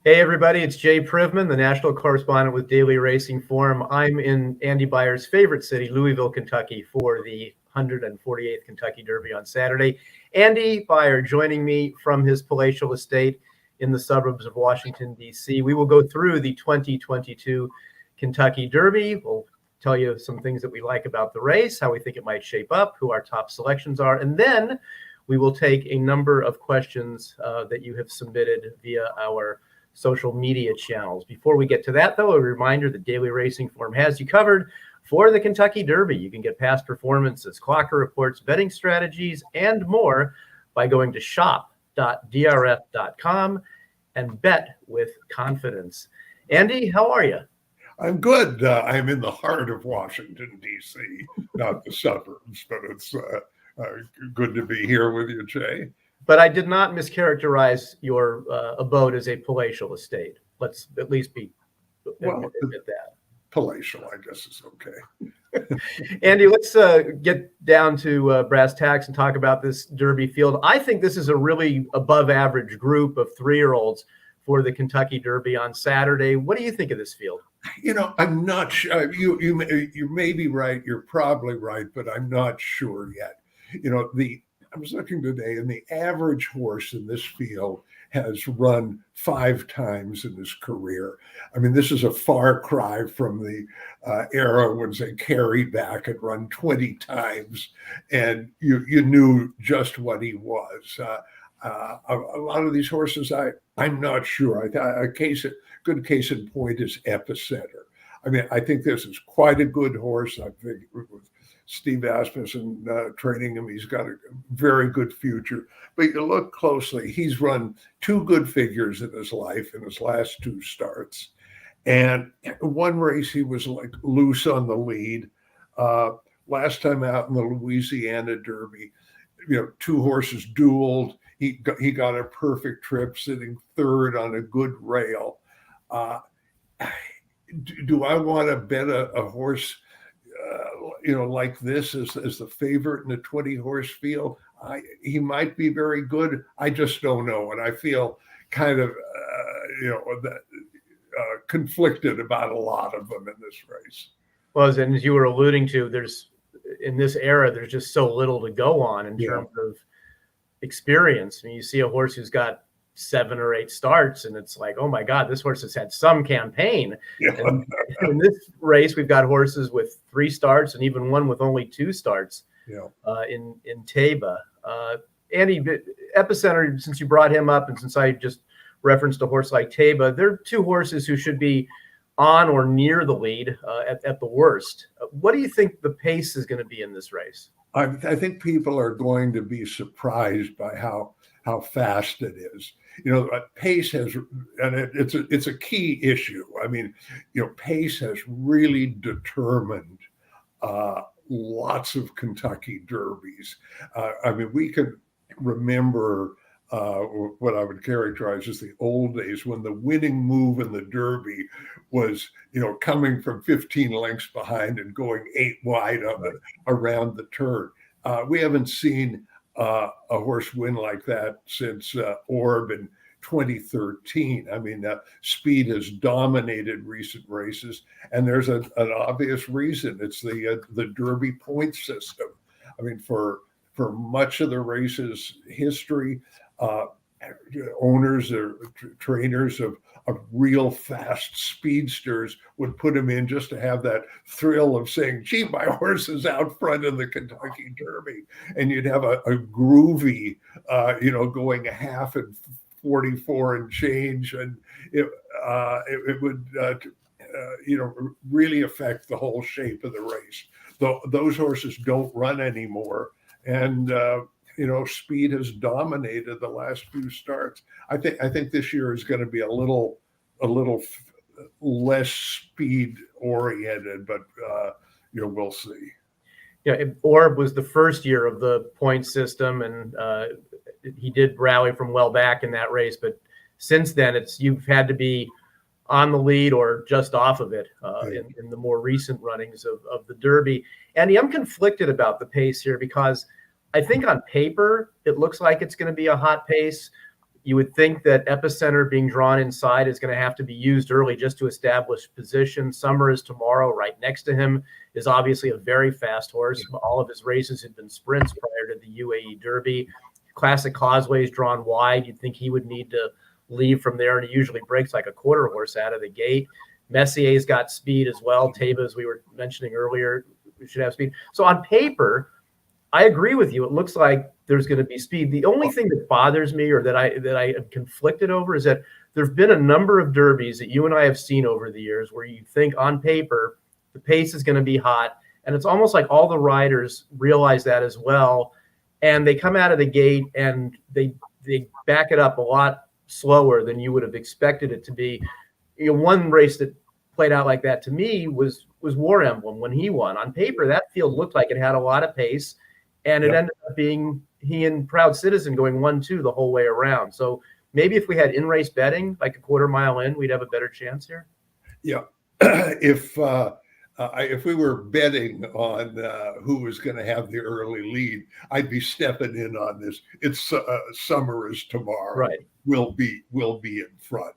Hey, everybody, it's Jay Privman, the national correspondent with Daily Racing Form. I'm in Andy Beyer's favorite city, Louisville, Kentucky, for the 148th Kentucky Derby on Saturday. Andy Beyer joining me from his palatial estate in the suburbs of Washington, D.C. We will go through the 2022 Kentucky Derby. We'll tell you some things that we like about the race, how we think it might shape up, who our top selections are, and then we will take a number of questions that you have submitted via our social media channels. Before we get to that, though, a reminder that Daily Racing Form has you covered for the Kentucky Derby. You can get past performances, clocker reports, betting strategies, and more by going to shop.drf.com and bet with confidence. Andy, how are you? I'm good. I'm in the heart of Washington, D.C., not the suburbs, but it's good to be here with you, Jay. But I did not mischaracterize your abode as a palatial estate. Let's at least be admit that. Palatial, I guess, is okay. Andy, let's get down to brass tacks and talk about this Derby field. I think this is a really above average group of 3-year-olds for the Kentucky Derby on Saturday. What do you think of this field? I'm not sure. You may be right. You're probably right, but I'm not sure yet. I was looking today, and the average horse in this field has run 5 times in his career. I mean, this is a far cry from the era when, say, Carey back had run 20 times, and you knew just what he was. A lot of these horses, I'm not sure. A good case in point is Epicenter. I mean, I think this is quite a good horse. I think with Steve Asmussen training him, he's got a very good future. But you look closely, he's run 2 good figures in his life in his last 2 starts. And one race, he was like loose on the lead. Last time out in the Louisiana Derby, 2 horses dueled. He got a perfect trip, sitting 3rd on a good rail. Do I want to bet a horse like this as the favorite in a 20-horse field? He might be very good. I just don't know. And I feel kind of, conflicted about a lot of them in this race. Well, as you were alluding to, in this era, there's just so little to go on in terms of experience. I mean, you see a horse who's got 7 or 8 starts, and it's like, oh my God, this horse has had some campaign. Yeah. And in this race, we've got horses with 3 starts and even one with only 2 starts. In Taiba. Andy, Epicenter, since you brought him up and since I just referenced a horse like Taiba, they're 2 horses who should be on or near the lead at the worst. What do you think the pace is going to be in this race? I think people are going to be surprised by how fast it is. Pace has, and it's a key issue. I mean, pace has really determined lots of Kentucky Derbies. I mean, we could remember what I would characterize as the old days when the winning move in the Derby was, coming from 15 lengths behind and going 8 wide around the turn. We haven't seen a horse win like that since Orb in 2013. I mean, Speed has dominated recent races, and there's an obvious reason. It's the Derby point system. I mean, for much of the race's history, owners or trainers of real fast speedsters would put him in just to have that thrill of saying, gee, my horse is out front in the Kentucky Derby. And you'd have a groovy, going a half and 44 and change. And it would, really affect the whole shape of the race. Those horses don't run anymore. And, Speed has dominated the last few starts. I think this year is going to be a little less speed oriented, but we'll see. Yeah, Orb was the first year of the point system, and he did rally from well back in that race. But since then, you've had to be on the lead or just off of it in the more recent runnings of the Derby. Andy, I'm conflicted about the pace here because I think on paper, it looks like it's going to be a hot pace. You would think that Epicenter being drawn inside is going to have to be used early just to establish position. Summer is tomorrow. Right next to him is obviously a very fast horse. All of his races had been sprints prior to the UAE Derby. Classic Causeway is drawn wide. You'd think he would need to leave from there, and he usually breaks like a quarter horse out of the gate. Messier's got speed as well. Taiba, as we were mentioning earlier, should have speed. So on paper, I agree with you. It looks like there's going to be speed. The only thing that bothers me, or that I am conflicted over, is that there've been a number of derbies that you and I have seen over the years where you think on paper the pace is going to be hot, and it's almost like all the riders realize that as well, and they come out of the gate and they back it up a lot slower than you would have expected it to be. You know, one race that played out like that to me was War Emblem when he won. On paper, that field looked like it had a lot of pace, and it ended up being he and Proud Citizen going 1-2 the whole way around. So maybe if we had in-race betting, like a quarter mile in, we'd have a better chance here. Yeah. If we were betting on who was going to have the early lead, I'd be stepping in on this. It's summer is tomorrow. Right. We'll be in front.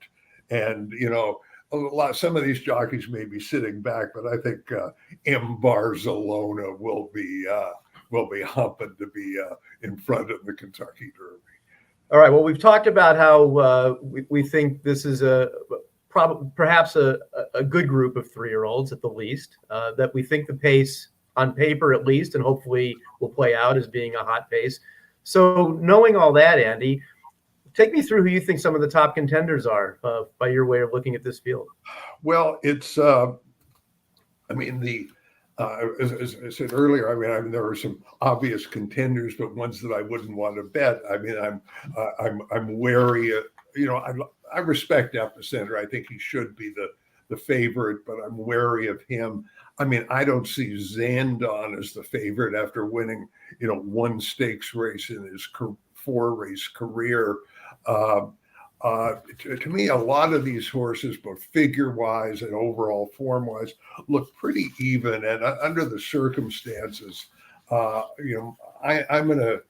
And, you know, some of these jockeys may be sitting back, but I think M. Barcelona will be humping to be in front of the Kentucky Derby. All right. Well, we've talked about how we think this is perhaps a good group of 3-year-olds at the least, that we think the pace on paper at least, and hopefully will play out as being a hot pace. So knowing all that, Andy, take me through who you think some of the top contenders are by your way of looking at this field. Well, it's, as I said earlier, I mean, there are some obvious contenders, but ones that I wouldn't want to bet. I mean, I'm wary of, you know, I respect Epicenter. I think he should be the favorite, but I'm wary of him. I mean, I don't see Zandon as the favorite after winning, you know, one stakes race in his 4-race career. To me, a lot of these horses, both figure-wise and overall form-wise, look pretty even. And under the circumstances, you know, I'm gonna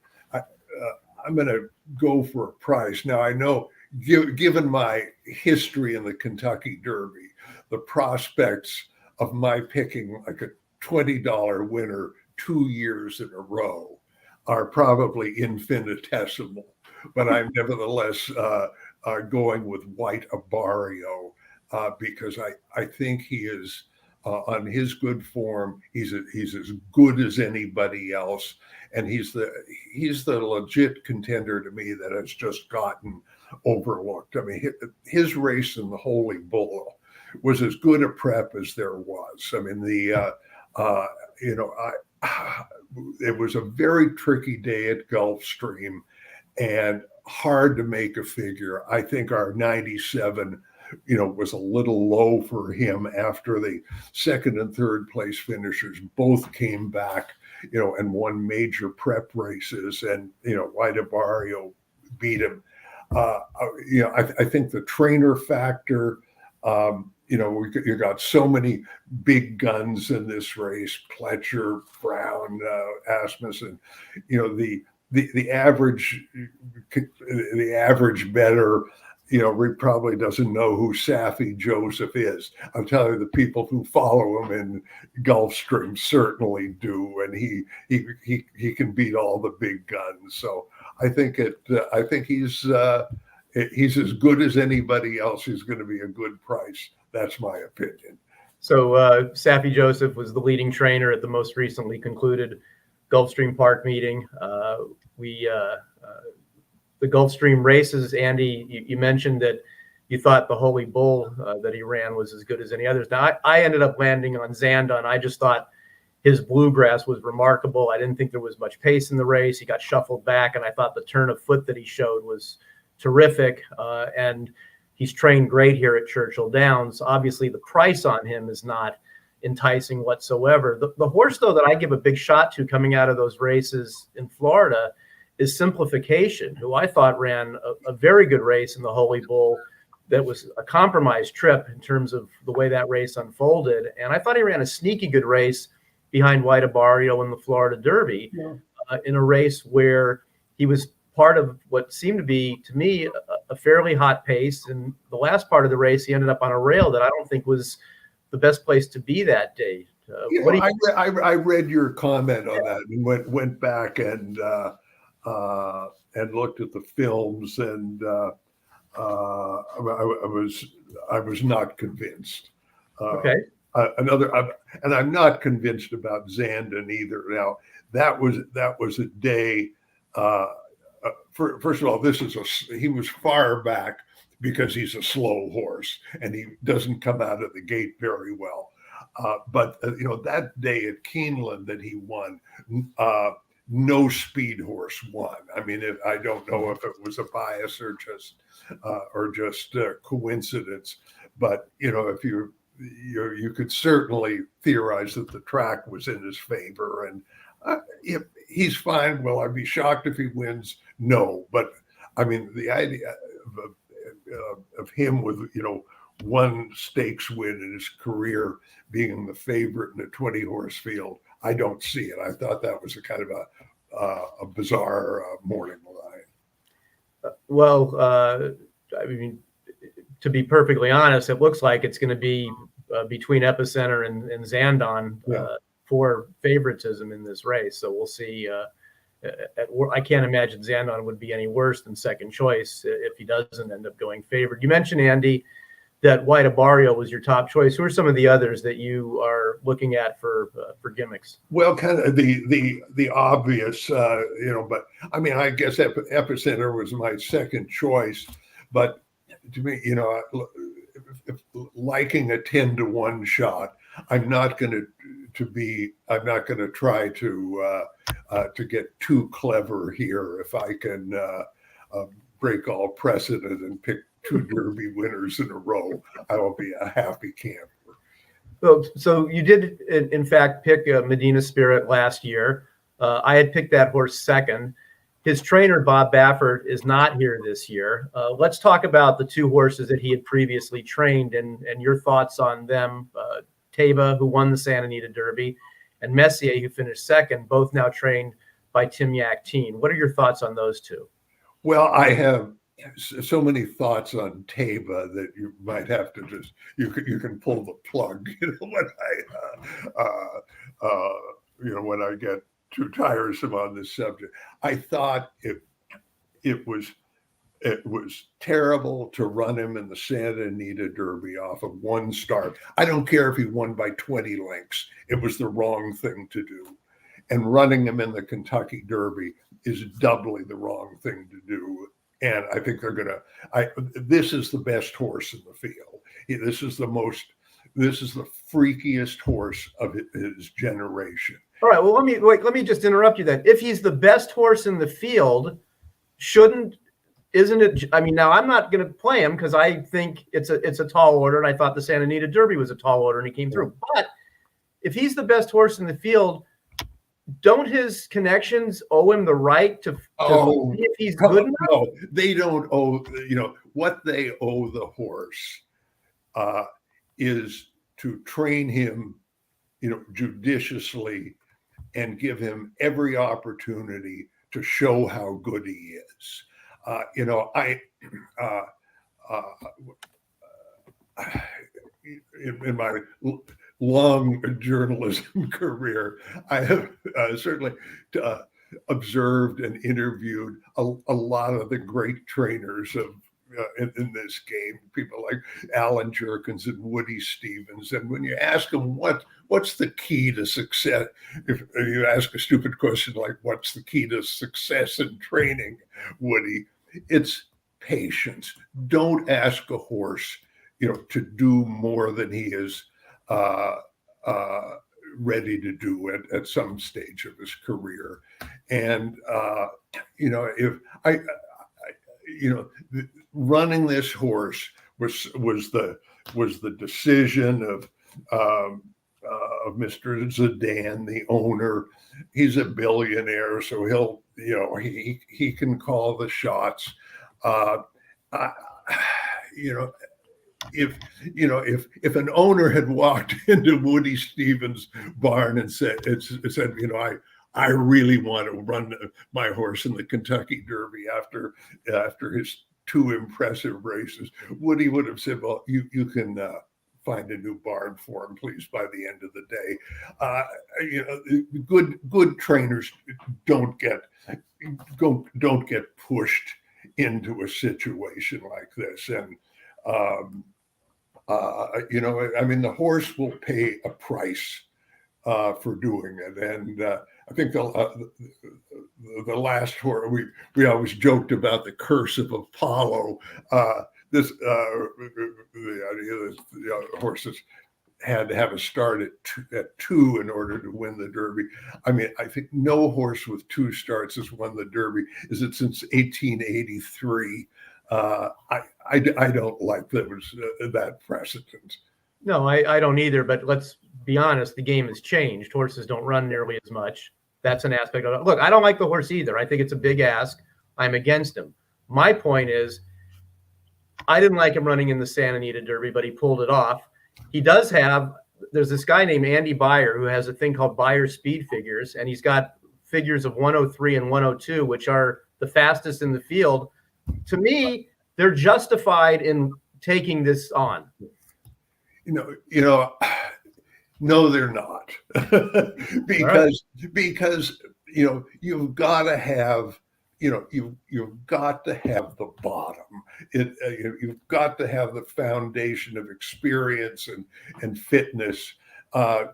go for a price. Now, I know, given my history in the Kentucky Derby, the prospects of my picking like a $20 winner 2 years in a row are probably infinitesimal. But I'm nevertheless going with White Abarrio because I think he is on his good form. He's as good as anybody else, and he's the legit contender to me that has just gotten overlooked. I mean, his race in the Holy Bull was as good a prep as there was. I mean, it was a very tricky day at Gulfstream and hard to make a figure. I think our 97, you know, was a little low for him after the second and third place finishers both came back, you know, and won major prep races, and, you know, White Abarrio beat him. You know, I think the trainer factor, you know, you got so many big guns in this race: Pletcher, Brown, Asmussen. You know, the average bettor, you know, probably doesn't know who Saffie Joseph is. I'll tell you, the people who follow him in Gulfstream certainly do, and he can beat all the big guns. So I think he's as good as anybody else. He's going to be a good price. That's my opinion. So Saffie Joseph was the leading trainer at the most recently concluded Gulfstream Park meeting. The Gulfstream races, Andy, you mentioned that you thought the Holy Bull that he ran was as good as any others. Now, I ended up landing on Zandon. I just thought his bluegrass was remarkable. I didn't think there was much pace in the race. He got shuffled back, and I thought the turn of foot that he showed was terrific. And he's trained great here at Churchill Downs. Obviously, the price on him is not enticing whatsoever. The horse, though, that I give a big shot to coming out of those races in Florida is Simplification, who I thought ran a very good race in the Holy Bull. That was a compromised trip in terms of the way that race unfolded. And I thought he ran a sneaky good race behind White Abarrio in the Florida Derby, in a race where he was part of what seemed to be, to me, a fairly hot pace. And the last part of the race, he ended up on a rail that I don't think was the best place to be that day. I read your comment on that and went back and looked at the films, and I was not convinced. Okay. And I'm not convinced about Zandon either. Now that was a day. First of all, he was far back because he's a slow horse and he doesn't come out of the gate very well. But that day at Keeneland that he won, no speed horse won. I mean, I don't know if it was a bias or just coincidence, but if you could certainly theorize that the track was in his favor, and if he's fine. Will I be shocked if he wins? No, but I mean the idea of him with one stakes win in his career being the favorite in a 20-horse field, I don't see it. I thought that was a kind of a bizarre morning line. I mean, to be perfectly honest, it looks like it's going to be between Epicenter and Zandon for favoritism in this race. So we'll see. I can't imagine Zandon would be any worse than second choice if he doesn't end up going favored. You mentioned, Andy, that White Abarrio was your top choice. Who are some of the others that you are looking at for gimmicks? Well, kind of the obvious, but I mean, I guess Epicenter was my second choice, but to me, if liking a 10-to-1 shot, I'm not going to try to get too clever here. If I can break all precedent and pick 2 Derby winners in a row, I will be a happy camper. Well, so you did, in fact, pick Medina Spirit last year. I had picked that horse second. His trainer, Bob Baffert, is not here this year. Let's talk about the 2 horses that he had previously trained and your thoughts on them. Taiba, who won the Santa Anita Derby, and Messier, who finished second, both now trained by Tim Yakteen. What are your thoughts on those 2? Well, I have so many thoughts on Taiba that you might have to just you can pull the plug. When I get too tiresome on this subject. I thought it was terrible to run him in the Santa Anita Derby off of 1 start. I don't care if he won by 20 lengths. It was the wrong thing to do. And running him in the Kentucky Derby is doubly the wrong thing to do. And I think this is the best horse in the field. This is the freakiest horse of his generation. All right. Well, let me just interrupt you then. If he's the best horse in the field, isn't it? I mean, now I'm not going to play him because I think it's a tall order, and I thought the Santa Anita Derby was a tall order, and he came through. But if he's the best horse in the field, don't his connections owe him the right to see if he's good enough? No, they don't owe. What they owe the horse is to train him, judiciously, and give him every opportunity to show how good he is. In my long journalism career, I have certainly observed and interviewed a lot of the great trainers of in this game, people like Alan Jerkins and Woody Stevens. And when you ask them what's the key to success, if you ask a stupid question like what's the key to success in training, Woody, it's patience. Don't ask a horse, to do more than he is ready to do at some stage of his career. And running this horse was the decision of Mr. Zidane, the owner. He's a billionaire, so he can call the shots. If an owner had walked into Woody Stevens' barn and said, I really want to run my horse in the Kentucky Derby after his 2 impressive races. Woody would have said, "Well, you can find a new barn for him, please, by the end of the day." Good trainers don't get pushed into a situation like this, and I mean, the horse will pay a price for doing it. And I think the last horse, we always joked about the curse of Apollo. The horses had to have a start at 2 in order to win the Derby. I mean, I think no horse with 2 starts has won the Derby. Is it since 1883? I don't like that precedent. No, I don't either. But let's be honest, the game has changed. Horses don't run nearly as much. That's an aspect of it. Look, I don't like the horse either. I think it's a big ask. I'm against him. My point is, I didn't like him running in the Santa Anita Derby, but he pulled it off. He does have, there's this guy named Andy Beyer who has a thing called Beyer Speed figures, and he's got figures of 103 and 102, which are the fastest in the field. To me, they're justified in taking this on. No, they're not. because you've got to have you've got to have the bottom. You've got to have the foundation of experience and fitness to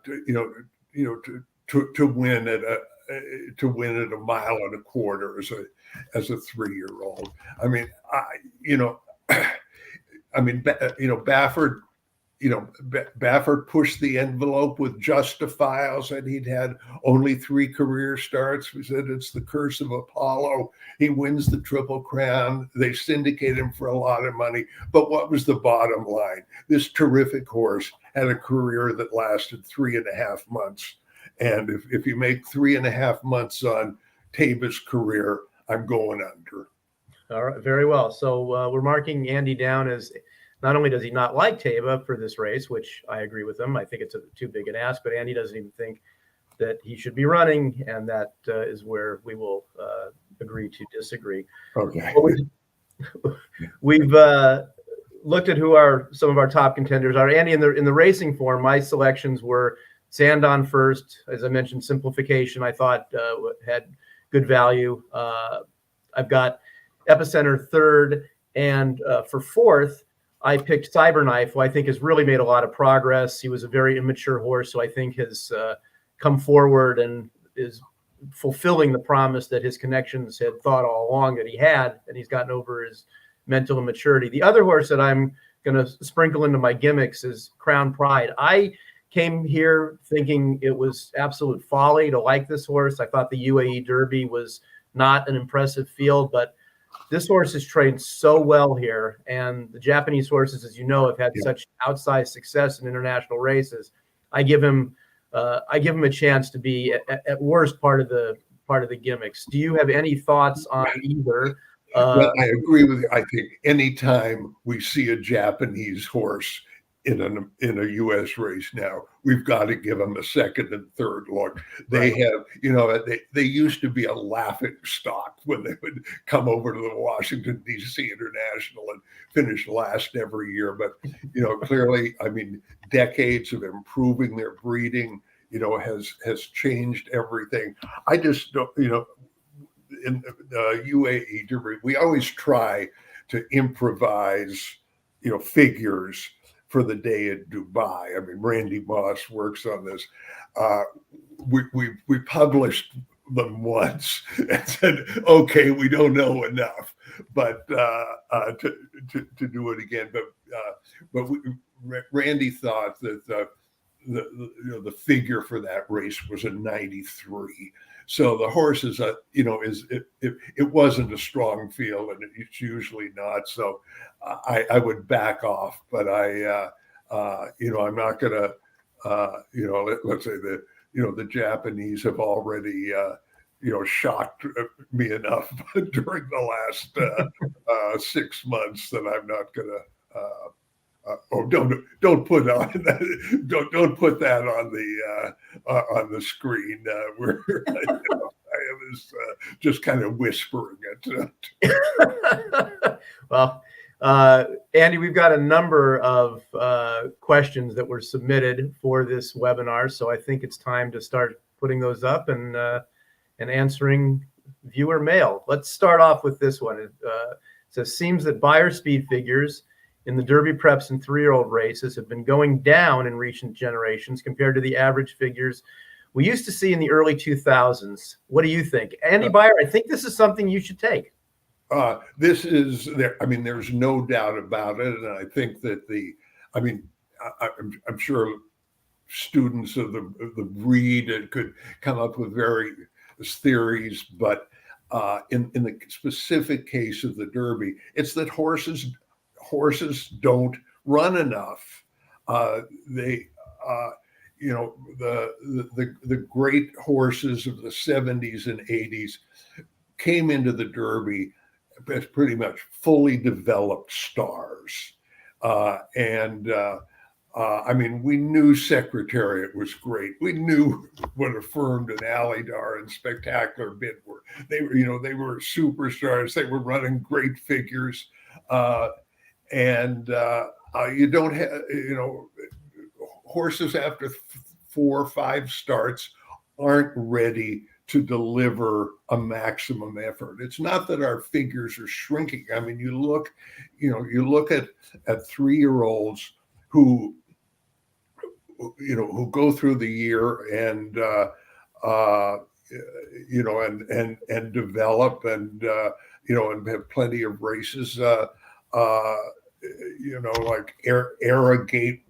win at a mile and a quarter as a 3-year-old. I mean, Baffert. Baffert pushed the envelope with Justifile, said he'd had only 3 career starts. We said it's the curse of Apollo. He wins the Triple Crown. They syndicate him for a lot of money. But what was the bottom line? This terrific horse had a career that lasted 3.5 months. And if you make 3.5 months on Taiba's career, I'm going under. All right, very well. So we're marking Andy down as, not only does he not like Taiba for this race, which I agree with him, I think it's too big an ask, but Andy doesn't even think that he should be running, and that is where we will agree to disagree. Okay. We've looked at who some of our top contenders are. Andy, in the racing form, my selections were Sandon first. As I mentioned, Simplification I thought had good value. I've got Epicenter third, and for fourth, I picked Cyberknife, who I think has really made a lot of progress. He was a very immature horse, so I think has come forward and is fulfilling the promise that his connections had thought all along that he had, and he's gotten over his mental immaturity. The other horse that I'm going to sprinkle into my gimmicks is Crown Pride. I came here thinking it was absolute folly to like this horse. I thought the UAE Derby was not an impressive field, but this horse is trained so well here, and the Japanese horses, as you know, have had such outsized success in international races. I give him a chance to be at worst part of the gimmicks. Do you have any thoughts on either? Well, I agree with you. I think anytime we see a Japanese horse in a U.S. race now, we've got to give them a second and third look. They have, they used to be a laughing stock when they would come over to the Washington, D.C. International and finish last every year. But, clearly, I mean, decades of improving their breeding, has changed everything. I just don't, in the UAE Derby, we always try to improvise, figures for the day in Dubai. I mean, Randy Moss works on this. We published them once and said, okay, we don't know enough, but to do it again. But Randy thought that the figure for that race was a 93. So the horse is it wasn't a strong field, and it's usually not. So I would back off, but I'm not gonna let's say the Japanese have already shocked me enough during the last 6 months that I'm not gonna Don't put on that, don't put that on the screen. Where I was just kind of whispering it. Well, Andy, we've got a number of questions that were submitted for this webinar, so I think it's time to start putting those up and answering viewer mail. Let's start off with this one. It says, seems that Beyer Speed figures in the Derby preps and 3-year-old races have been going down in recent generations compared to the average figures we used to see in the early 2000s. What do you think? Andy Beyer, I think this is something you should take. This is there. I mean, there's no doubt about it. And I think that I'm sure students of the breed could come up with various theories, but in the specific case of the Derby, it's that horses don't run enough. The great horses of the 70s and 80s came into the Derby as pretty much fully developed stars. We knew Secretariat was great. We knew what Affirmed and Alydar and Spectacular Bit were. They were superstars. They were running great figures. You don't have, horses after 4 or 5 starts aren't ready to deliver a maximum effort. It's not that our figures are shrinking. I mean, you look at 3-year-olds who go through the year and develop and have plenty of races. Like Arrogate,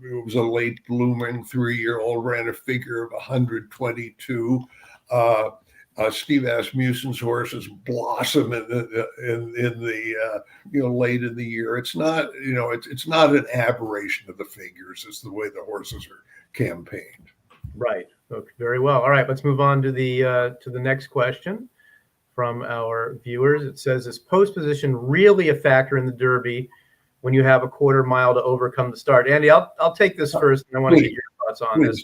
it was a late blooming 3-year-old, ran a figure of 122. Steve Asmussen's horses blossom in the late in the year. It's not it's not an aberration of the figures. It's the way the horses are campaigned. Right. Okay, very well. All right. Let's move on to the next question from our viewers. It says, is post position really a factor in the Derby when you have a quarter mile to overcome the start? Andy, I'll take this first, and I want to get your thoughts on this.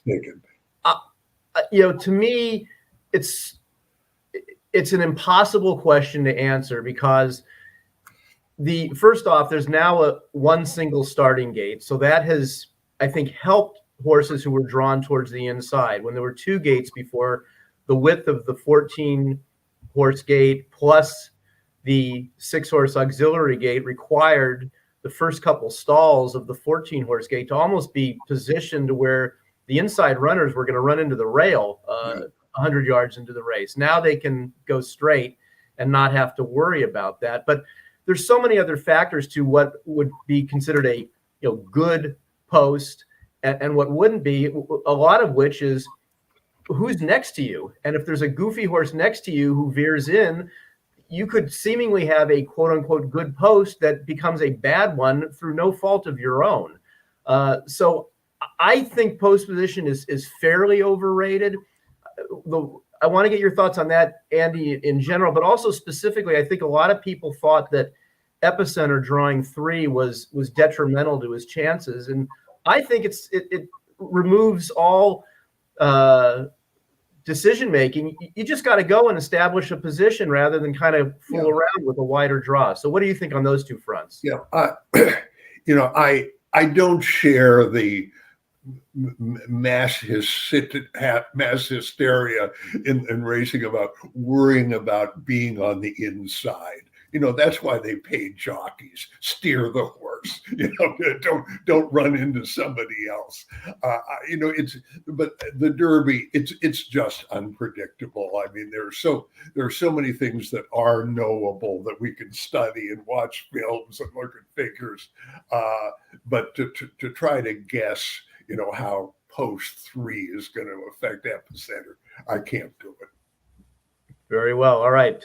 To me, it's an impossible question to answer because first off, there's now one single starting gate. So that has, I think, helped horses who were drawn towards the inside. When there were 2 gates before, the width of the 14-horse gate plus the 6-horse auxiliary gate required the first couple stalls of the 14-horse gate to almost be positioned to where the inside runners were going to run into the rail 100 yards into the race. Now they can go straight and not have to worry about that. But there's so many other factors to what would be considered a good post and what wouldn't be, a lot of which is who's next to you. And if there's a goofy horse next to you who veers in, you could seemingly have a quote unquote good post that becomes a bad one through no fault of your own. So I think post position is fairly overrated. I want to get your thoughts on that, Andy, in general, but also specifically, I think a lot of people thought that Epicenter drawing 3 was detrimental to his chances. And I think it removes all decision making. You just got to go and establish a position rather than kind of fool around with a wider draw. So what do you think on those 2 fronts? Yeah, I don't share the mass hysteria in racing about worrying about being on the inside. That's why they paid jockeys. Steer the horse. Don't run into somebody else. But the Derby, it's just unpredictable. I mean, there are so many things that are knowable that we can study and watch films and look at figures. But to try to guess, how post 3 is going to affect Epicenter, I can't do it. Very well. All right.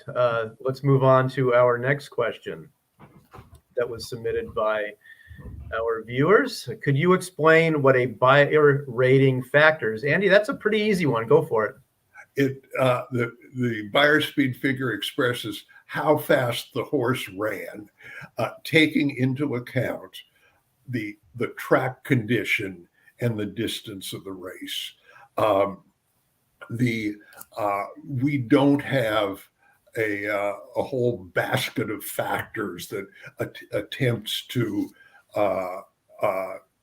Let's move on to our next question that was submitted by our viewers. Could you explain what a Beyer rating factors? Andy, that's a pretty easy one. Go for it. The Beyer Speed figure expresses how fast the horse ran, taking into account the track condition and the distance of the race. We don't have a whole basket of factors that attempts to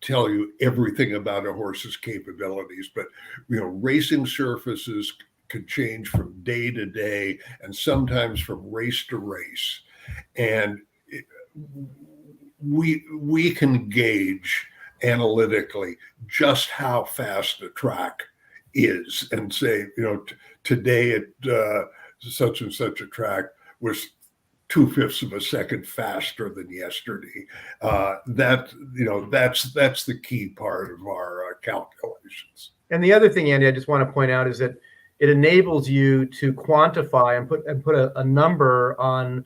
tell you everything about a horse's capabilities, but racing surfaces can change from day to day and sometimes from race to race, and we can gauge analytically just how fast a track is and say, today at such and such a track was 2/5 of a second faster than yesterday. That's the key part of our calculations. And the other thing, Andy, I just want to point out is that it enables you to quantify and put a number on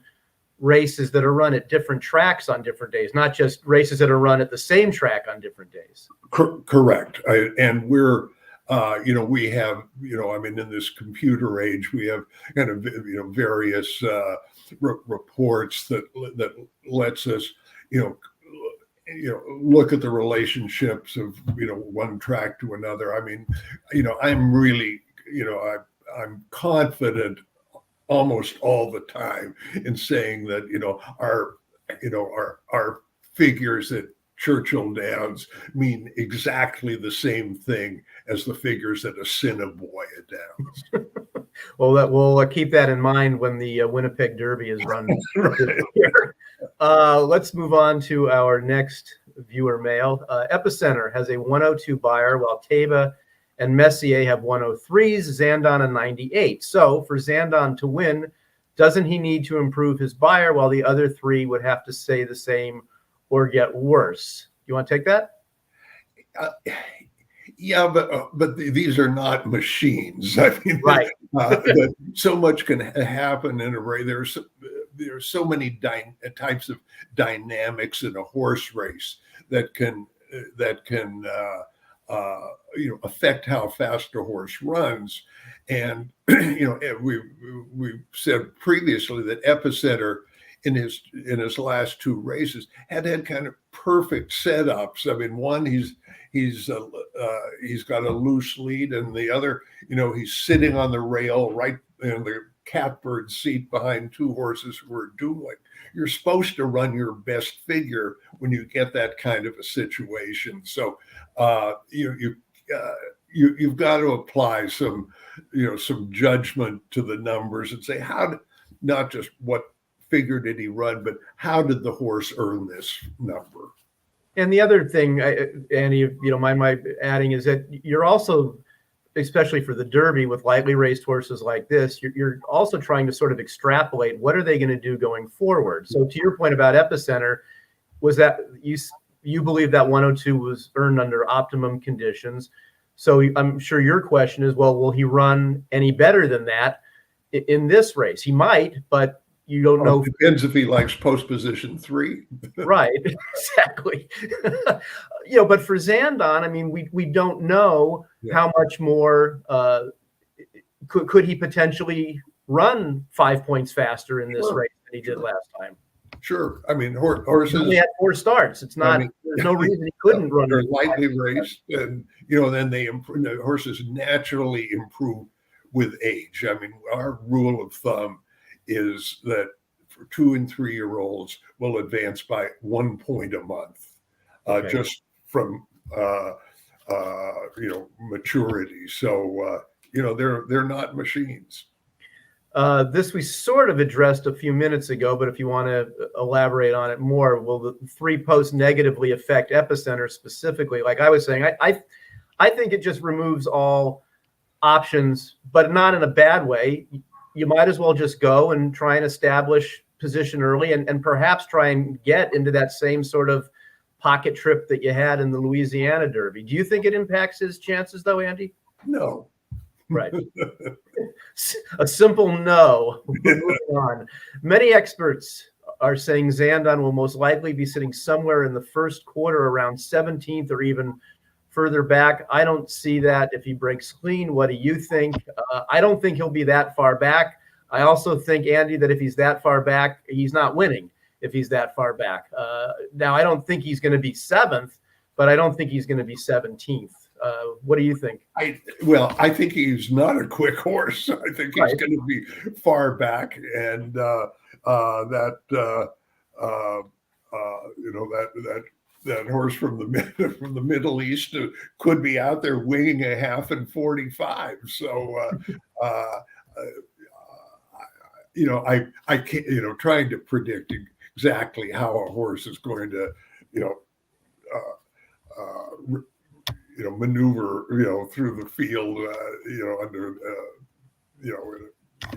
races that are run at different tracks on different days, not just races that are run at the same track on different days. Correct. And we're, we have, in this computer age, we have kind of, various reports that lets us, look at the relationships of, one track to another. I'm really, I'm confident almost all the time in saying that, our figures at Churchill Downs mean exactly the same thing as the figures at Assiniboia Downs. Well, we'll keep that in mind when the Winnipeg Derby is run. Let's move on to our next viewer mail. Epicenter has a 102 Beyer, while Taiba and Messier have 103s, Zandon a 98. So for Zandon to win, doesn't he need to improve his Beyer, while the other three would have to stay the same or get worse? You want to take that? Yeah, but these are not machines. Right. So much can happen in a race. There's so many types of dynamics in a horse race that can affect how fast a horse runs. And we said previously that Epicenter in his last two races had kind of perfect setups. One, he's got a loose lead, and the other, he's sitting on the rail right in the catbird seat behind two horses who are dueling. You're supposed to run your best figure when you get that kind of a situation. So you've got to apply some judgment to the numbers and say, not just what figure did he run, but how did the horse earn this number? And the other thing, Andy, if you don't mind my adding, is that you're also, especially for the Derby with lightly raced horses like this, you're also trying to sort of extrapolate what are they going to do going forward. So to your point about Epicenter, was that you believe that 102 was earned under optimum conditions. So I'm sure your question is, well, will he run any better than that in this race? He might, but you don't know. It depends if he likes post position 3. Right, exactly. But for Zandon, we don't know how much more could he potentially run 5 points faster in this race than he did last time. Sure. Horses. He only had 4 starts. It's not. There's no reason he couldn't run. They're lightly raced, and then the horses naturally improve with age. Our rule of thumb is that for 2- and 3-year-olds will advance by 1 point a month, just from maturity. So they're not machines. This we sort of addressed a few minutes ago, but if you want to elaborate on it more, will the 3 posts negatively affect Epicenter specifically? Like I was saying, I think it just removes all options, but not in a bad way. You might as well just go and try and establish position early and perhaps try and get into that same sort of pocket trip that you had in the Louisiana Derby. Do you think it impacts his chances though, Andy? No. Right. A simple no. Moving on. Many experts are saying Zandon will most likely be sitting somewhere in the first quarter around 17th or even further back. I don't see that if he breaks clean. What do you think? I don't think he'll be that far back. I also think, Andy, that if he's that far back, he's not winning. if he's that far back. Now, I don't think he's going to be 7th, but I don't think he's going to be 17th. What do you think? I think he's not a quick horse. I think he's Right. going to be far back, and that horse from the Middle East could be out there winging a half and 45. So I can't, trying to predict exactly how a horse is going to maneuver through the field under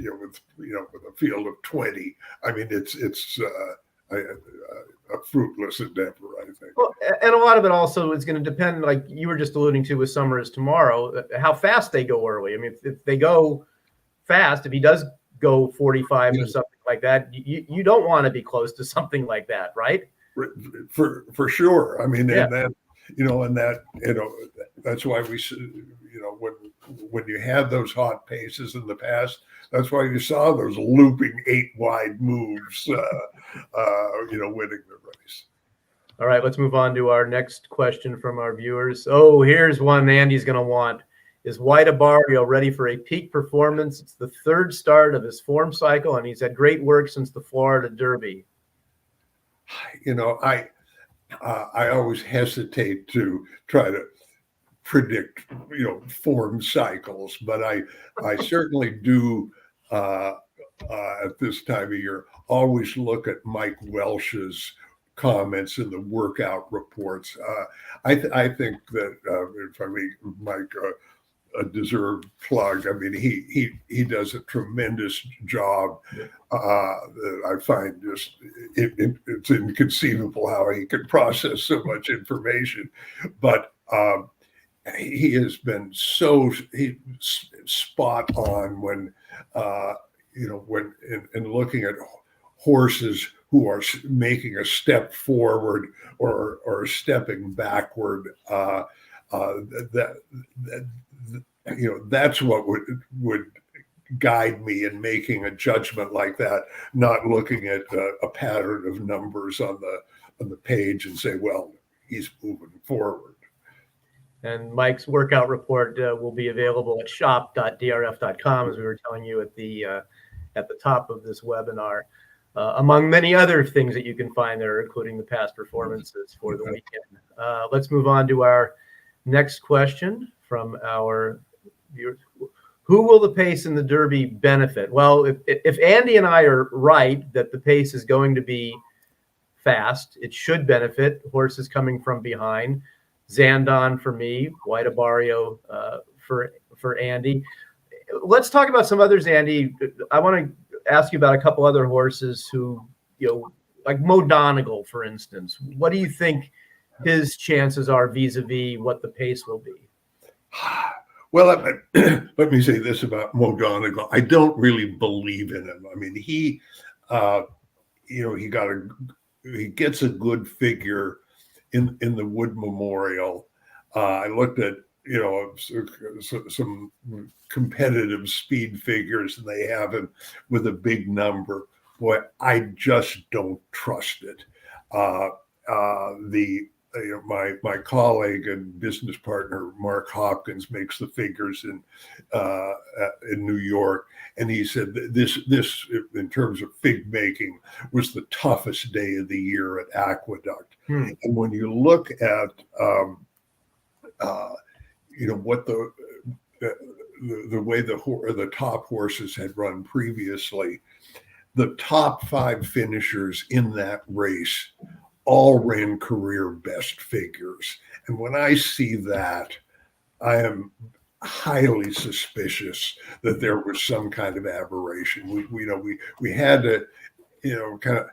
with a field of 20. I mean, it's a fruitless endeavor, I think. Well, and a lot of it also is going to depend, like you were just alluding to with Summer is Tomorrow, how fast they go early. I mean, if they go fast, if he does go 45 or something like that, you don't want to be close to something like that, right? For sure. I mean, and that's why we, when you had those hot paces in the past, that's why you saw those looping 8 wide moves, winning the race. All right, let's move on to our next question from our viewers. Oh, here's one Andy's going to want. Is White Abarrio ready for a peak performance? It's the 3rd start of his form cycle, and he's had great work since the Florida Derby. I always hesitate to try to predict, form cycles, but I certainly do at this time of year always look at Mike Welsh's comments in the workout reports. I think that if I make Mike a deserved plug, I mean he does a tremendous job. I find just it's inconceivable how he can process so much information, but he has been so spot on when when in looking at horses who are making a step forward or stepping backward. That's what would guide me in making a judgment like that, not looking at a pattern of numbers on the page and say, well, he's moving forward. And Mike's workout report will be available at shop.drf.com, as we were telling you at the top of this webinar, among many other things that you can find there, including the past performances for the weekend. Let's move on to our next question from our viewers. Who will the pace in the Derby benefit? Well, if Andy and I are right that the pace is going to be fast, it should benefit horses coming from behind. Zandon for me, White Abarrio for Andy. Let's talk about some others, Andy. I want to ask you about a couple other horses who, like Mo Donegal, for instance. What do you think his chances are vis-a-vis what the pace will be? Well, let me say this about Mo Donegal. I don't really believe in him. I mean, he gets a good figure in the Wood Memorial. I looked at some competitive speed figures, and they have him with a big number. Boy, I just don't trust it. My colleague and business partner Mark Hopkins makes the figures in New York, and he said this in terms of fig making was the toughest day of the year at Aqueduct. And when you look at what the way the top horses had run previously, the top 5 finishers in that race all ran career best figures. And when I see that, I am highly suspicious that there was some kind of aberration. We had to, kind of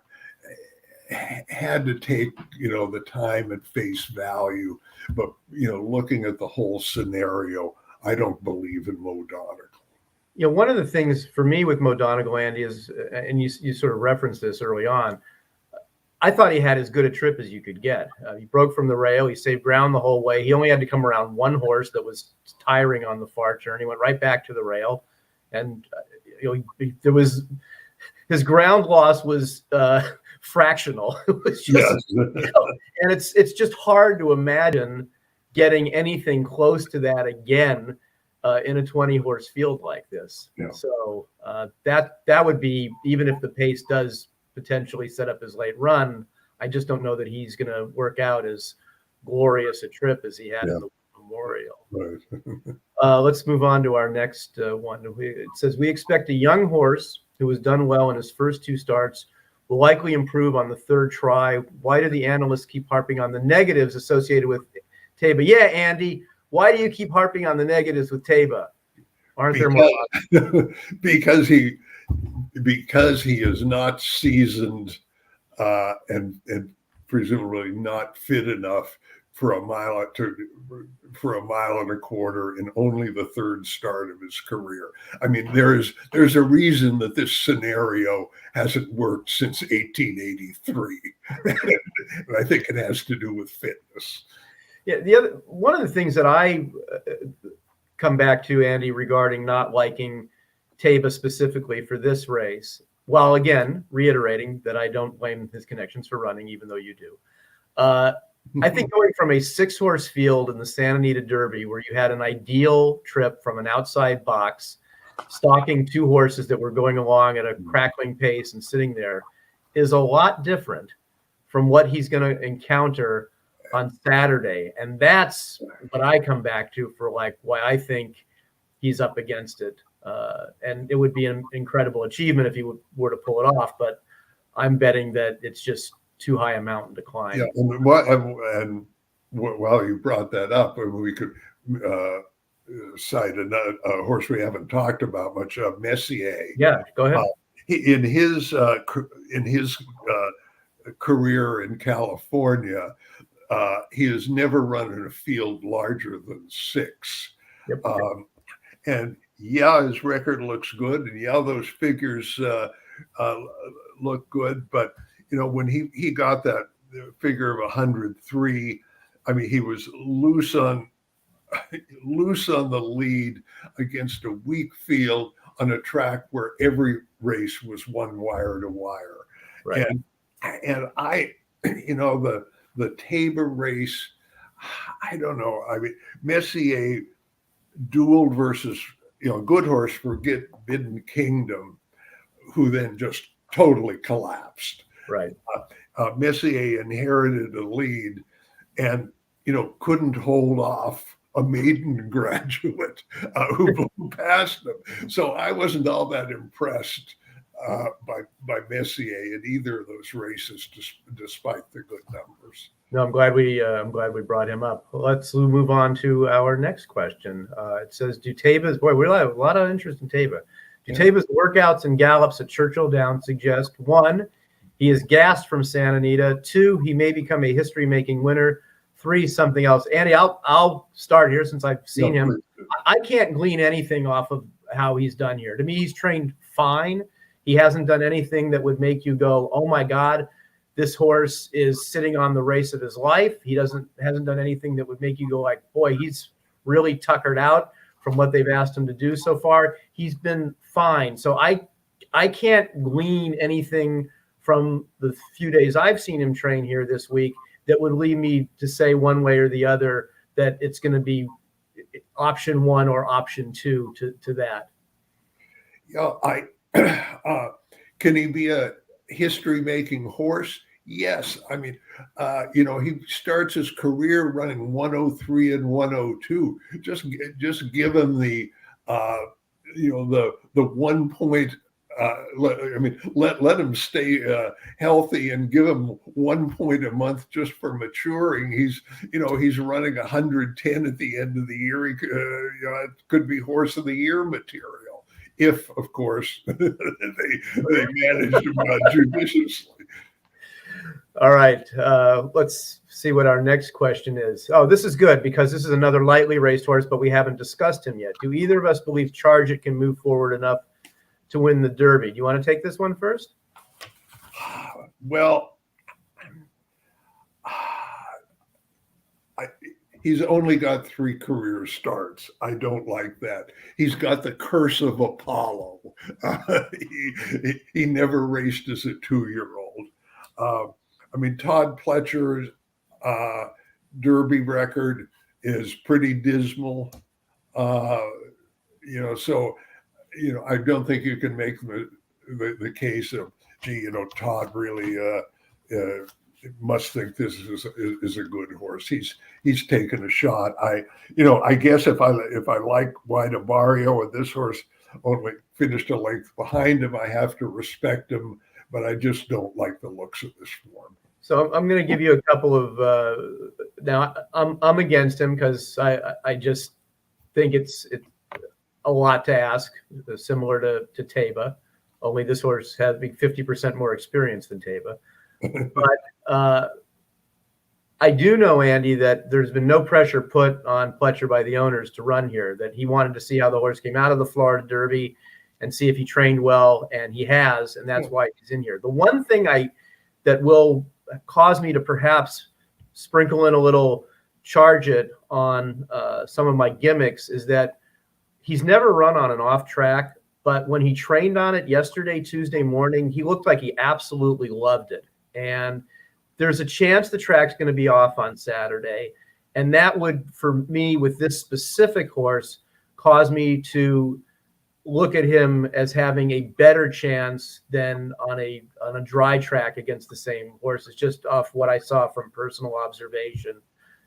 had to take, the time at face value. But, looking at the whole scenario, I don't believe in Mo Donegal. One of the things for me with Mo Donegal, Andy, is, and you sort of referenced this early on, I thought he had as good a trip as you could get. He broke from the rail. He saved ground the whole way. He only had to come around one horse that was tiring on the far turn. He went right back to the rail. And there was his ground loss was fractional. It was just, Yes. and it's just hard to imagine getting anything close to that again in a 20-horse field like this. Yeah. So that would be, even if the pace does potentially set up his late run, I just don't know that he's going to work out as glorious a trip as he had in the Memorial. Right. Let's move on to our next one. It says, we expect a young horse who has done well in his first 2 starts will likely improve on the 3rd try. Why do the analysts keep harping on the negatives associated with Taiba? Yeah, Andy, why do you keep harping on the negatives with Taiba? Aren't there more? Because he is not seasoned and presumably not fit enough for a mile and a quarter in only the 3rd start of his career. I mean, there's a reason that this scenario hasn't worked since 1883. And I think it has to do with fitness. Yeah, one of the things that I come back to, Andy, regarding not liking Taiba specifically for this race, while again reiterating that I don't blame his connections for running, even though you do. I think going from a 6-horse field in the Santa Anita Derby, where you had an ideal trip from an outside box, stalking 2 horses that were going along at a crackling pace and sitting there, is a lot different from what he's going to encounter on Saturday. And that's what I come back to for like why I think he's up against it. And it would be an incredible achievement if he were to pull it off. But I'm betting that it's just too high a mountain to climb. Yeah, and while you brought that up, we could cite a horse we haven't talked about much, Messier. Yeah, go ahead. In his career in California, he has never run in a field larger than 6. Yep. And yeah, his record looks good, and yeah, those figures look good, but you know, when he got that figure of 103, I mean, he was loose on the lead against a weak field on a track where every race was one wire to wire. Right. And I, you know, the Taiba race, I don't know. I mean, Messier dueled versus, you know, good horse Forbidden Kingdom, who then just totally collapsed. Right. Messier inherited a lead and, you know, couldn't hold off a maiden graduate who blew past him. So I wasn't all that impressed by Messier in either of those races, despite the good numbers. No, I'm glad we brought him up. Let's move on to our next question. It says, do Taiba's, boy, we have a lot of interest in Taiba. Do Taiba's workouts and gallops at Churchill Downs suggest, 1, he is gassed from Santa Anita, 2, he may become a history-making winner, 3, something else? Andy, I'll start here since I've seen him. I can't glean anything off of how he's done here. To me, he's trained fine. He hasn't done anything that would make you go, oh my God, this horse is sitting on the race of his life. He hasn't done anything that would make you go like, boy, he's really tuckered out from what they've asked him to do so far. He's been fine. So I can't glean anything from the few days I've seen him train here this week that would lead me to say one way or the other that it's going to be option 1 or option 2 to that. Yeah, can he be a history-making horse? Yes. I mean, you know, he starts his career running 103 and 102. Just give him the, you know, the 1 point. Let him stay healthy and give him 1 point a month just for maturing. He's running 110 at the end of the year. It could be horse of the year material, if of course they manage him judiciously. All right, let's see what our next question is. Oh, this is good because this is another lightly raced horse, but we haven't discussed him yet. Do either of us believe Charge It can move forward enough to win the Derby? Do you want to take this one first? Well, he's only got 3 career starts. I don't like that. He's got the curse of Apollo. He never raced as a 2-year-old. I mean, Todd Pletcher's Derby record is pretty dismal. So I don't think you can make the case of, gee, Todd really must think this is a good horse. He's taken a shot. I guess if I like White Abarrio and this horse only finished a length behind him, I have to respect him, but I just don't like the looks of this form. So I'm going to give you a couple of now I'm against him because I just think it's a lot to ask, similar to Taiba, only this horse has 50% more experience than Taiba. But I do know, Andy, that there's been no pressure put on Pletcher by the owners to run here, that he wanted to see how the horse came out of the Florida Derby and see if he trained well, and he has, and that's why he's in here. The one thing that will cause me to perhaps sprinkle in a little charge it on some of my gimmicks is that he's never run on an off track, but when he trained on it yesterday, Tuesday morning, he looked like he absolutely loved it. And there's a chance the track's going to be off on Saturday. And that would, for me, with this specific horse, cause me to look at him as having a better chance than on a dry track against the same horses, just off what I saw from personal observation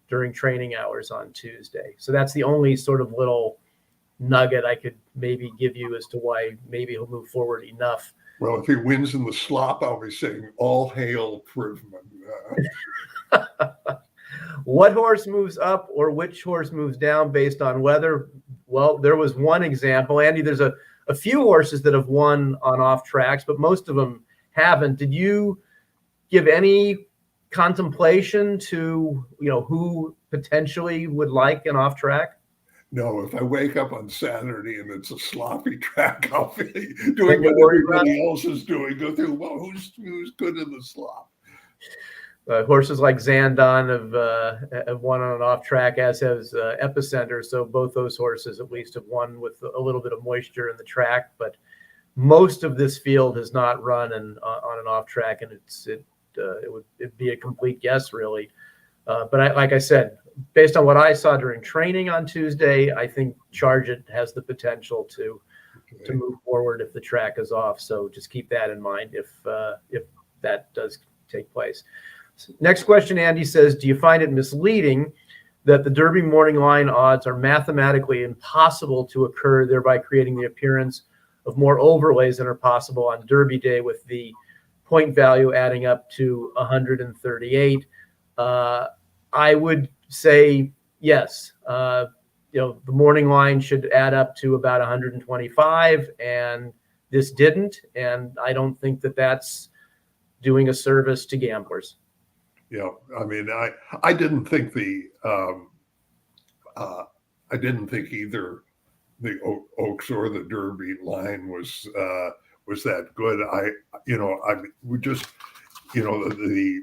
during training hours on Tuesday. So that's the only sort of little nugget I could maybe give you as to why maybe he'll move forward enough. Well, if he wins in the slop, I'll be saying all hail Privman. What horse moves up or which horse moves down based on weather? Well, there was one example, Andy. There's a few horses that have won on off tracks, but most of them haven't. Did you give any contemplation to who potentially would like an off track? No, if I wake up on Saturday and it's a sloppy track, I'll be doing what everybody else is doing. Go through, well, who's good in the slop? Horses like Zandon have won on an off track, as has Epicenter. So both those horses at least have won with a little bit of moisture in the track. But most of this field has not run on an off track, and it'd be a complete guess, really. But like I said, based on what I saw during training on Tuesday, I think Charge It has the potential to move forward if the track is off. So just keep that in mind if that does take place. So next question, Andy says, do you find it misleading that the Derby morning line odds are mathematically impossible to occur, thereby creating the appearance of more overlays than are possible on Derby day, with the point value adding up to 138? I would say yes. The morning line should add up to about 125, and this didn't. And I don't think that that's doing a service to gamblers. Yeah, I mean, I didn't think I didn't think either the Oaks or the Derby line was that good. We just, the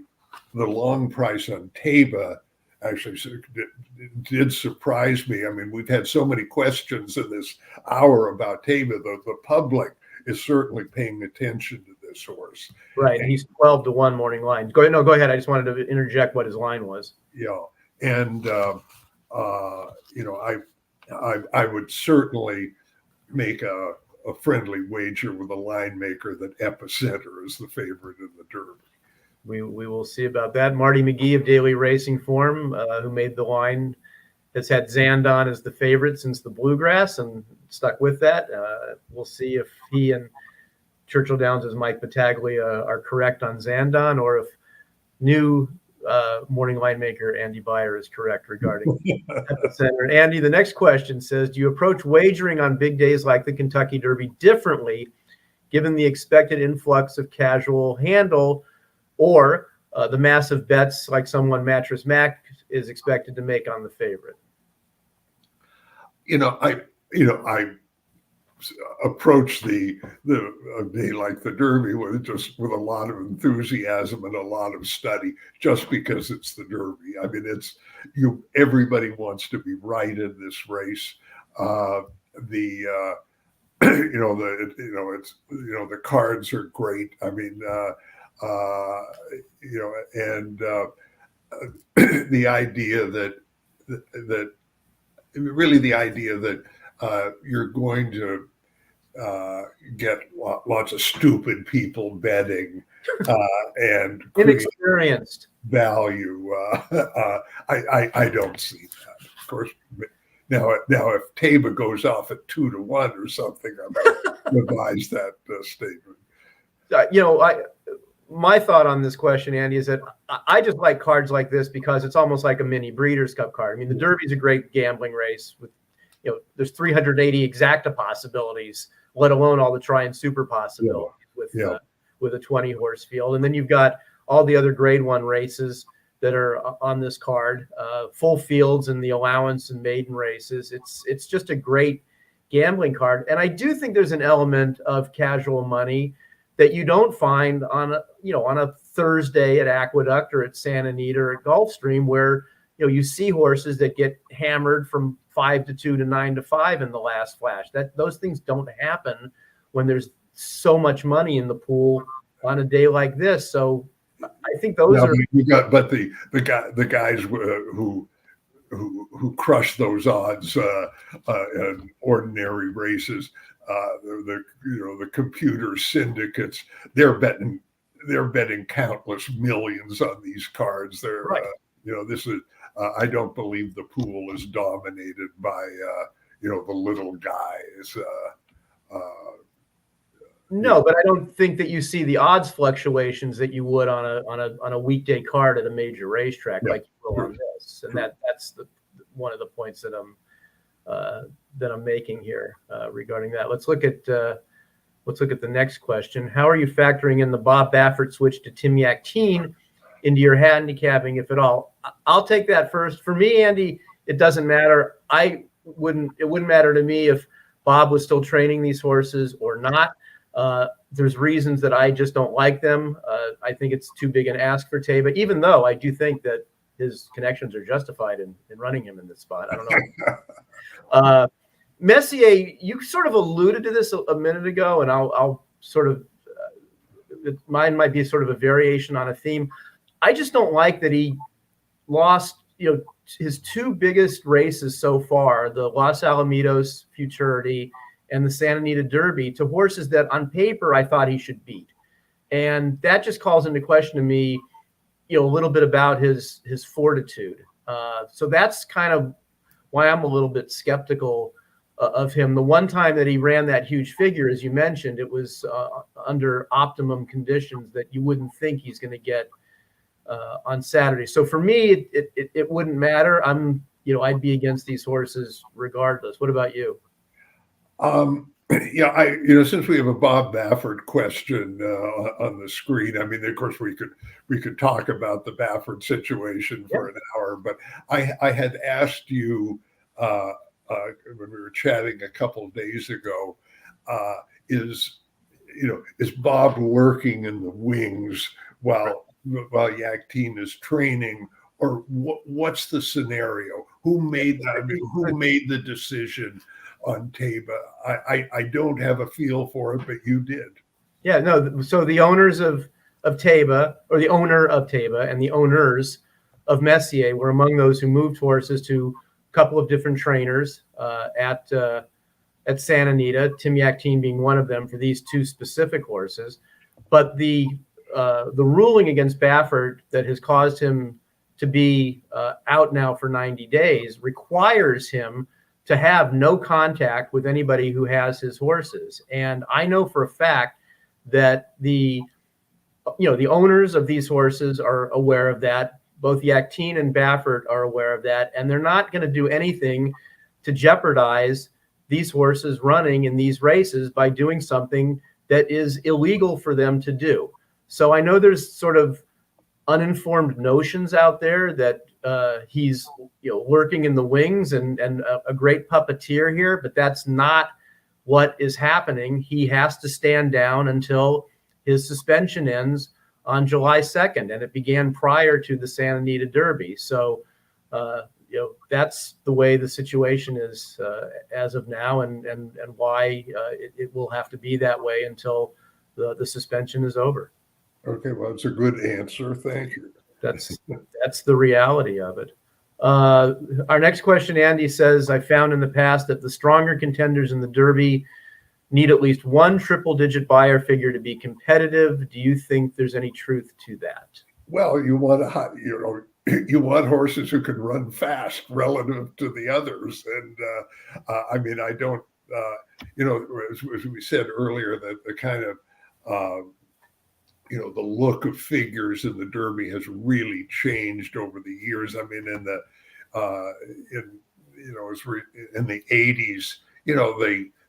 long price on Taiba actually did surprise me. I mean, we've had so many questions in this hour about Taiba. The public is certainly paying attention to this horse. Right. And he's 12-1 morning line. Go ahead. No, go ahead. I just wanted to interject what his line was. Yeah. And, I would certainly make a friendly wager with a line maker that Epicenter is the favorite in the Derby. We will see about that. Marty McGee of Daily Racing Form, who made the line, has had Zandon as the favorite since the Bluegrass and stuck with that. We'll see if he and Churchill Downs' Mike Battaglia are correct on Zandon, or if new morning line maker Andy Beyer is correct regarding Epicenter. Andy, the next question says, do you approach wagering on big days like the Kentucky Derby differently, given the expected influx of casual handle, or the massive bets like someone Mattress Mack is expected to make on the favorite? I approach the day like the Derby with a lot of enthusiasm and a lot of study, just because it's the Derby. I mean, everybody wants to be right in this race. The cards are great. I mean, And the idea that you're going to get lots of stupid people betting and inexperienced value. I don't see that. Of course, now if Taiba goes off at 2-1 or something, I might revise that statement. My thought on this question, Andy, is that I just like cards like this because it's almost like a mini Breeders' Cup card. I mean, the Derby's a great gambling race with, there's 380 exacta possibilities, let alone all the try and super possibilities with a 20 horse field. And then you've got all the other grade 1 races that are on this card, full fields and the allowance and maiden races. It's just a great gambling card. And I do think there's an element of casual money that you don't find on a Thursday at Aqueduct or at Santa Anita or at Gulfstream, where you see horses that get hammered from 5-2 to 9-5 in the last flash. Those things don't happen when there's so much money in the pool on a day like this. So I think those are. But the guys who crush those odds in ordinary races. The computer syndicates, they're betting countless millions on these cards. They're right. This is I don't believe the pool is dominated by the little guys. No, but I don't think that you see the odds fluctuations that you would on a weekday card at a major racetrack like you will on this, and that's one of the points that I'm making here regarding that. Let's look at the next question. How are you factoring in the Bob Baffert switch to Tim Yakteen into your handicapping, if at all? I'll take that first. For me, Andy, it doesn't matter. It wouldn't matter to me if Bob was still training these horses or not. There's reasons that I just don't like them. I think it's too big an ask for Taiba, even though I do think that his connections are justified in running him in this spot. I don't know. Messier, you sort of alluded to this a minute ago, and I'll sort of mine might be sort of a variation on a theme. I just don't like that he lost, his 2 biggest races so far, the Los Alamitos Futurity and the Santa Anita Derby, to horses that on paper I thought he should beat. And that just calls into question to me, a little bit about his fortitude. So that's kind of why I'm a little bit skeptical of him. The one time that he ran that huge figure, as you mentioned, it was under optimum conditions that you wouldn't think he's going to get on Saturday. So for me, it wouldn't matter. I'd be against these horses regardless. What about you? Since we have a Bob Baffert question on the screen, I mean, of course, we could talk about the Baffert situation for an hour, but I had asked you when we were chatting a couple of days ago, is Bob lurking in the wings while Yakteen is training, or what's the scenario? Who made the decision on Taiba? I don't have a feel for it, but you did. Yeah, no. So the owners of Taiba, or the owner of Taiba, and the owners of Messier were among those who moved horses to a couple of different trainers at Santa Anita. Tim Yakteen being one of them for these 2 specific horses. But the ruling against Baffert that has caused him to be out now for 90 days requires him to have no contact with anybody who has his horses. And I know for a fact that the owners of these horses are aware of that. Both Yakteen and Baffert are aware of that, and they're not going to do anything to jeopardize these horses running in these races by doing something that is illegal for them to do. So I know there's sort of uninformed notions out there that he's lurking in the wings and a great puppeteer here, but that's not what is happening. He has to stand down until his suspension ends on July 2nd, and it began prior to the Santa Anita Derby. So that's the way the situation is as of now, and why it will have to be that way until the suspension is over. Okay, well, it's a good answer. Thank you. That's the reality of it. Our next question, Andy says, I found in the past that the stronger contenders in the Derby need at least one triple-digit Beyer figure to be competitive. Do you think there's any truth to that? Well, you want horses who can run fast relative to the others, and I mean, I don't, as we said earlier, that the kind of the look of figures in the Derby has really changed over the years. I mean, in the the 80s,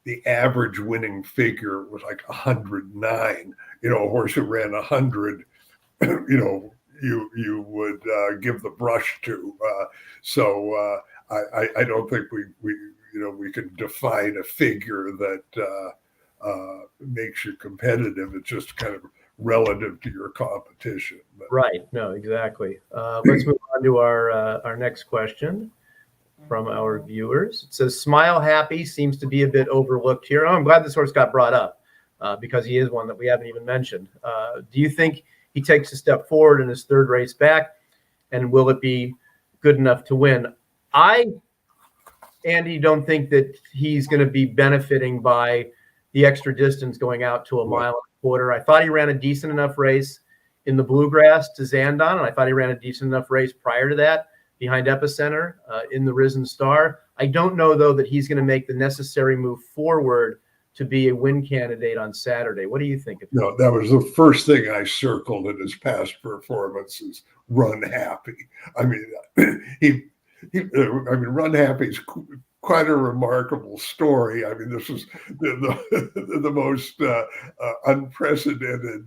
the average winning figure was like 109. A horse who ran 100, you would give the brush to. So I don't think we can define a figure that makes you competitive. It's just kind of relative to your competition. Right. No, exactly. Let's move on to our next question from our viewers. It says, Smile Happy seems to be a bit overlooked here. Oh, I'm glad this horse got brought up because he is one that we haven't even mentioned. Do you think he takes a step forward in his third race back, and will it be good enough to win? Andy, don't think that he's going to be benefiting by the extra distance going out to a mile and a quarter. I thought he ran a decent enough race in the Bluegrass to Zandon, and I thought he ran a decent enough race prior to that behind Epicenter in the Risen Star. I don't know, though, that he's going to make the necessary move forward to be a win candidate on Saturday. What do you think of that? No, that was the first thing I circled in his past performances. Run Happy. I mean, Run Happy is quite a remarkable story. I mean, this was the most unprecedented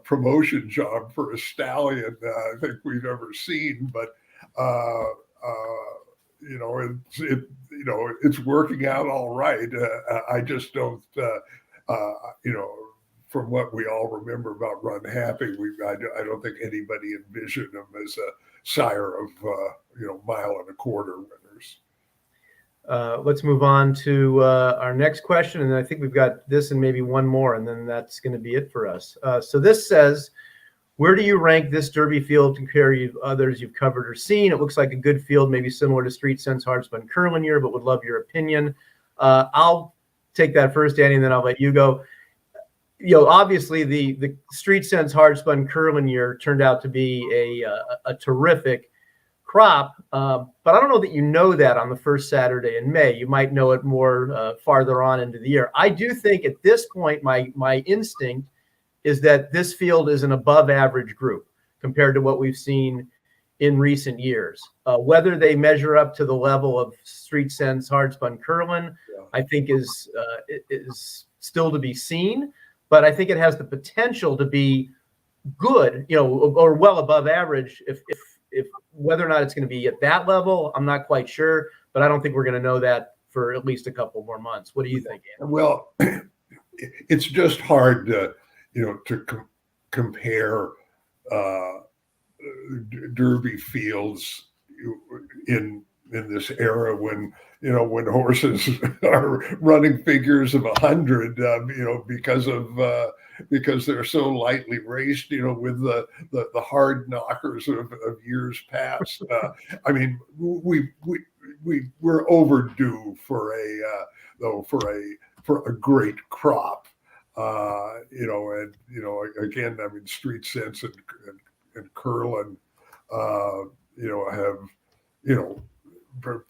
promotion job for a stallion I think we've ever seen. But it's working out all right. I just don't, from what we all remember about Run Happy, I don't think anybody envisioned him as a sire of mile and a quarter winners. Let's move on to our next question, and I think we've got this and maybe one more, and then that's going to be it for us. So this says, where do you rank this Derby field compared to others you've covered or seen? It looks like a good field, maybe similar to Street Sense Hardspun Curlinear, but would love your opinion. I'll take that first, Danny, and then I'll let you go. Obviously the Street Sense Hardspun Curlinear turned out to be a terrific crop, but I don't know that you know that on the first Saturday in May. You might know it more farther on into the year. I do think at this point, my instinct is that this field is an above average group compared to what we've seen in recent years. Whether they measure up to the level of Street Sense Hardspun Curlin, I think is still to be seen, but I think it has the potential to be good, or well above average. If whether or not it's going to be at that level, I'm not quite sure, but I don't think we're going to know that for at least a couple more months. What do you think, Andy? Well, it's just hard to compare Derby fields in this era when horses are running figures of 100, because they're so lightly raced, with the hard knockers of years past. I mean, we're overdue for a great crop. Again, I mean, Street Sense and Curlin, have,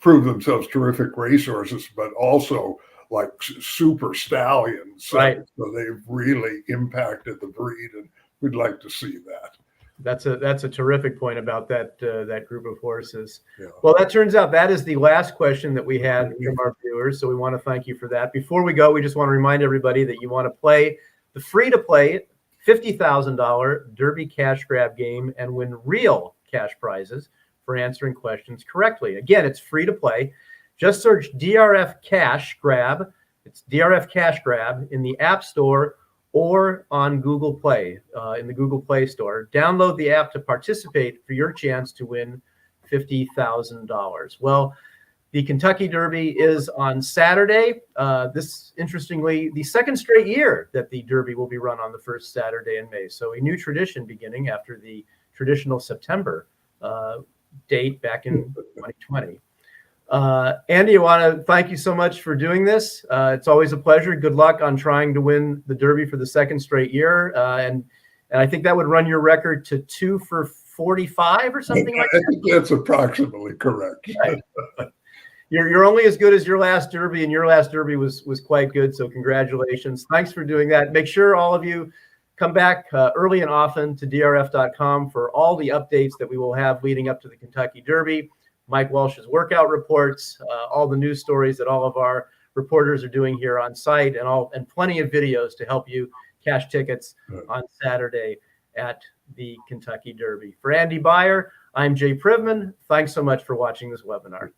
proved themselves terrific racehorses, but also like super stallions. Right. So they've really impacted the breed, and we'd like to see that. That's a terrific point about that group of horses. Yeah. Well, that turns out that is the last question that we had from our viewers. So we want to thank you for that. Before we go, we just want to remind everybody that you want to play the free-to-play $50,000 Derby cash grab game and win real cash prizes for answering questions correctly. Again, it's free to play. Just search DRF Cash Grab. It's DRF Cash Grab in the App Store or on Google Play, in the Google Play Store. Download the app to participate for your chance to win $50,000. Well, The Kentucky Derby is on Saturday. This, interestingly, the second straight year that the Derby will be run on the first Saturday in May. So a new tradition beginning after the traditional September date back in 2020. Andy, I want to thank you so much for doing this. It's always a pleasure. Good luck on trying to win the Derby for the second straight year. And I think that would run your record to 2 for 45 or something like that. I think that's approximately correct. Right. You're only as good as your last Derby, and your last Derby was quite good. So congratulations. Thanks for doing that. Make sure all of you come back early and often to drf.com for all the updates that we will have leading up to the Kentucky Derby. Mike Walsh's workout reports, all the news stories that all of our reporters are doing here on site, and plenty of videos to help you cash tickets on Saturday at the Kentucky Derby. For Andy Beyer, I'm Jay Privman. Thanks so much for watching this webinar.